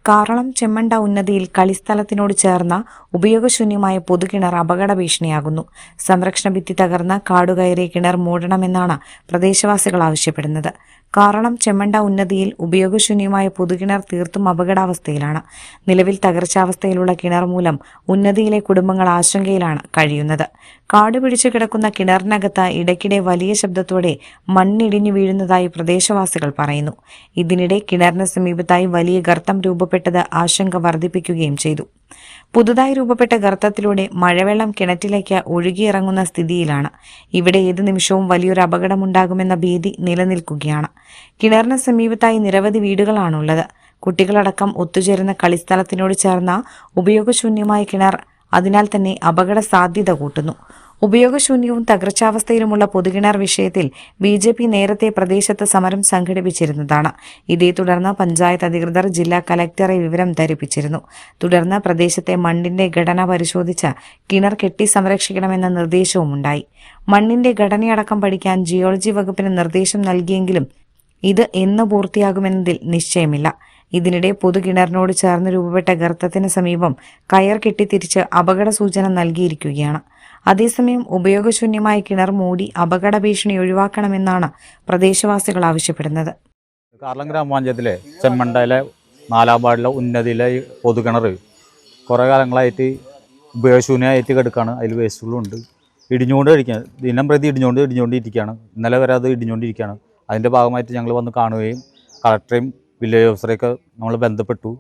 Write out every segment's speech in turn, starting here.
കാറളം ചെമ്മണ്ട ഉന്നതിയിൽ കളിസ്ഥലത്തിനോട് ചേർന്ന ഉപയോഗശൂന്യമായ പൊതുകിണർ അപകട ഭീഷണിയാകുന്നു. സംരക്ഷണ ഭിത്തി തകർന്ന് കാടുകയറിയ കിണർ മൂടണമെന്നാണ് പ്രദേശവാസികൾ ആവശ്യപ്പെടുന്നത്. കാറളം ചെമ്മണ്ട ഉന്നതിയിൽ ഉപയോഗശൂന്യമായ പൊതുകിണർ തീർത്തും അപകടാവസ്ഥയിലാണ്. നിലവിൽ തകർച്ചാവസ്ഥയിലുള്ള കിണർ മൂലം ഉന്നതിയിലെ കുടുംബങ്ങൾ ആശങ്കയിലാണ് കഴിയുന്നത്. കാടുപിടിച്ചു കിടക്കുന്ന കിണറിനകത്ത് ഇടയ്ക്കിടെ വലിയ ശബ്ദത്തോടെ മണ്ണിടിഞ്ഞു വീഴുന്നതായി പ്രദേശവാസികൾ പറയുന്നു. ഇതിനിടെ കിണറിന് സമീപത്തായി വലിയ ഗർത്തം രൂപപ്പെട്ടത് ആശങ്ക വർദ്ധിപ്പിക്കുകയും ചെയ്തു. പുതുതായി രൂപപ്പെട്ട ഗർത്തത്തിലൂടെ മഴവെള്ളം കിണറ്റിലേക്ക് ഒഴുകിയിറങ്ങുന്ന സ്ഥിതിയിലാണ്. ഇവിടെ ഏത് നിമിഷവും വലിയൊരു അപകടമുണ്ടാകുമെന്ന ഭീതി നിലനിൽക്കുകയാണ്. കിണറിന് സമീപത്തായി നിരവധി വീടുകളാണുള്ളത്. കുട്ടികളടക്കം ഒത്തുചേരുന്ന കളിസ്ഥലത്തിനോട് ചേർന്ന ഉപയോഗശൂന്യമായ കിണർ അതിനാൽ തന്നെ അപകട സാധ്യത കൂട്ടുന്നു. ഉപയോഗശൂന്യവും തകർച്ചാവസ്ഥയിലുമുള്ള പൊതുകിണർ വിഷയത്തിൽ BJP നേരത്തെ പ്രദേശത്ത് സമരം സംഘടിപ്പിച്ചിരുന്നതാണ്. ഇതേ തുടർന്ന് പഞ്ചായത്ത് അധികൃതർ ജില്ലാ കലക്ടറെ വിവരം ധരിപ്പിച്ചിരുന്നു. തുടർന്ന് പ്രദേശത്തെ മണ്ണിന്റെ ഘടന പരിശോധിച്ച് കിണർ കെട്ടി സംരക്ഷിക്കണമെന്ന നിർദ്ദേശവുമുണ്ടായി. മണ്ണിന്റെ ഘടനയടക്കം പഠിക്കാൻ ജിയോളജി വകുപ്പിന് നിർദ്ദേശം നൽകിയെങ്കിലും ഇത് എന്ന് പൂർത്തിയാകുമെന്നതിൽ നിശ്ചയമില്ല. ഇതിനിടെ പൊതുകിണറിനോട് ചേർന്ന് രൂപപ്പെട്ട ഗർത്തത്തിന് സമീപം കയർ കെട്ടിത്തിരിച്ച് അപകട സൂചന നൽകിയിരിക്കുകയാണ്. അതേസമയം ഉപയോഗശൂന്യമായ കിണർ മൂടി അപകട ഭീഷണി ഒഴിവാക്കണമെന്നാണ് പ്രദേശവാസികൾ ആവശ്യപ്പെടുന്നത്. കാറളം ഗ്രാമപഞ്ചായത്തിലെ ചെമ്മണ്ടയിലെ 4-ാം വാർഡിലെ ഉന്നതിയിലെ പൊതുകിണർ കുറേ കാലങ്ങളായിട്ട് ഉപയോഗശൂന്യമായിട്ട് കിടക്കുകയാണ്. അതിൽ വേസ്റ്റുകളുണ്ട്. ഇടിഞ്ഞുകൊണ്ട് കഴിക്കുകയാണ്. ദിനം പ്രതി ഇടിഞ്ഞുകൊണ്ടിരിക്കുകയാണ്. ഇന്നലെ വരെ അത് ഇടിഞ്ഞുകൊണ്ടിരിക്കുകയാണ്. അതിൻ്റെ ഭാഗമായിട്ട് ഞങ്ങൾ വന്ന് കാണുകയും കളക്ടറേയും വില്ലേജ് ഓഫീസറെയൊക്കെ നമ്മൾ ബന്ധപ്പെട്ടു.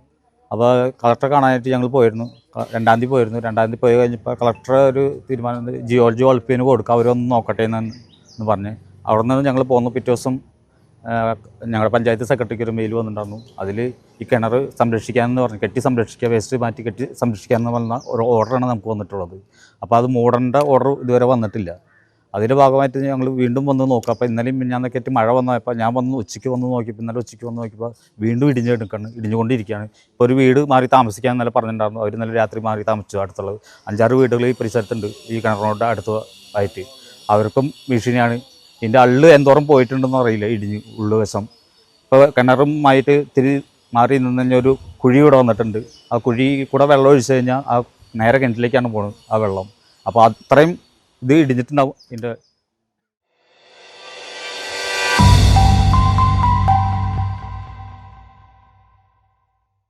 അപ്പോൾ കളക്ടറെ കാണാനായിട്ട് ഞങ്ങൾ പോയിരുന്നു. 2-ാം തീയതി പോയിരുന്നു. 2-ാം തീയതി പോയി കഴിഞ്ഞപ്പോൾ കളക്ടർ ഒരു തീരുമാനം ജിയോളജി വകുപ്പിന് കൊടുക്കുക, അവരൊന്ന് നോക്കട്ടെ എന്ന് പറഞ്ഞ് അവിടെ നിന്ന് ഞങ്ങൾ പോന്നു. പിറ്റേ ദിവസം ഞങ്ങളുടെ പഞ്ചായത്ത് സെക്രട്ടറിക്ക് ഒരു മെയിൽ വന്നിട്ടുണ്ടായിരുന്നു. അതിൽ ഈ കിണർ സംരക്ഷിക്കാമെന്ന് പറഞ്ഞ് കെട്ടി സംരക്ഷിക്കുക, വേസ്റ്റ് മാറ്റി കെട്ടി സംരക്ഷിക്കാമെന്ന് പറഞ്ഞ ഒരു ഓർഡറാണ് നമുക്ക് വന്നിട്ടുള്ളത്. അപ്പോൾ അത് മൂടേണ്ട ഓർഡർ ഇതുവരെ വന്നിട്ടില്ല. അതിൻ്റെ ഭാഗമായിട്ട് ഞങ്ങൾ വീണ്ടും വന്ന് നോക്കുക. അപ്പോൾ ഇന്നലെയും മിനിഞ്ഞാന്നൊക്കെ ആയിട്ട് മഴ വന്നപ്പോൾ ഞാൻ ഉച്ചയ്ക്ക് വന്ന് നോക്കിയപ്പോൾ ഇന്നലെ ഉച്ചയ്ക്ക് വന്ന് നോക്കിയപ്പോൾ വീണ്ടും ഇടിഞ്ഞുകൊണ്ടിരിക്കുകയാണ്. ഇപ്പോൾ ഒരു വീട് മാറി താമസിക്കാൻ ഇന്നലെ പറഞ്ഞിട്ടുണ്ടായിരുന്നു. അവർ ഇന്നലെ രാത്രി മാറി താമസിച്ചു. അടുത്തുള്ളത് 5-6 വീടുകൾ ഈ പരിസരത്തുണ്ട്, ഈ കിണറിനോട് അടുത്തായിട്ട്. അവർക്കും ഭീഷണിയാണ്. ഇതിൻ്റെ അള്ള് എന്തോരം പോയിട്ടുണ്ടെന്ന് അറിയില്ല, ഉള്ളു വശം. ഇപ്പോൾ കിണറുമായിട്ട് ഇത്തിരി മാറി നിന്ന് കഴിഞ്ഞാൽ ഒരു കുഴി ഇവിടെ വന്നിട്ടുണ്ട്. ആ കുഴി കൂടെ വെള്ളം ഒഴിച്ചു കഴിഞ്ഞാൽ ആ നേരെ കിണറ്റിലേക്കാണ് പോകുന്നത് ആ വെള്ളം. അപ്പോൾ അത്രയും ഇത് ഇടിഞ്ഞിട്ടുണ്ടാവും ഇതിൻ്റെ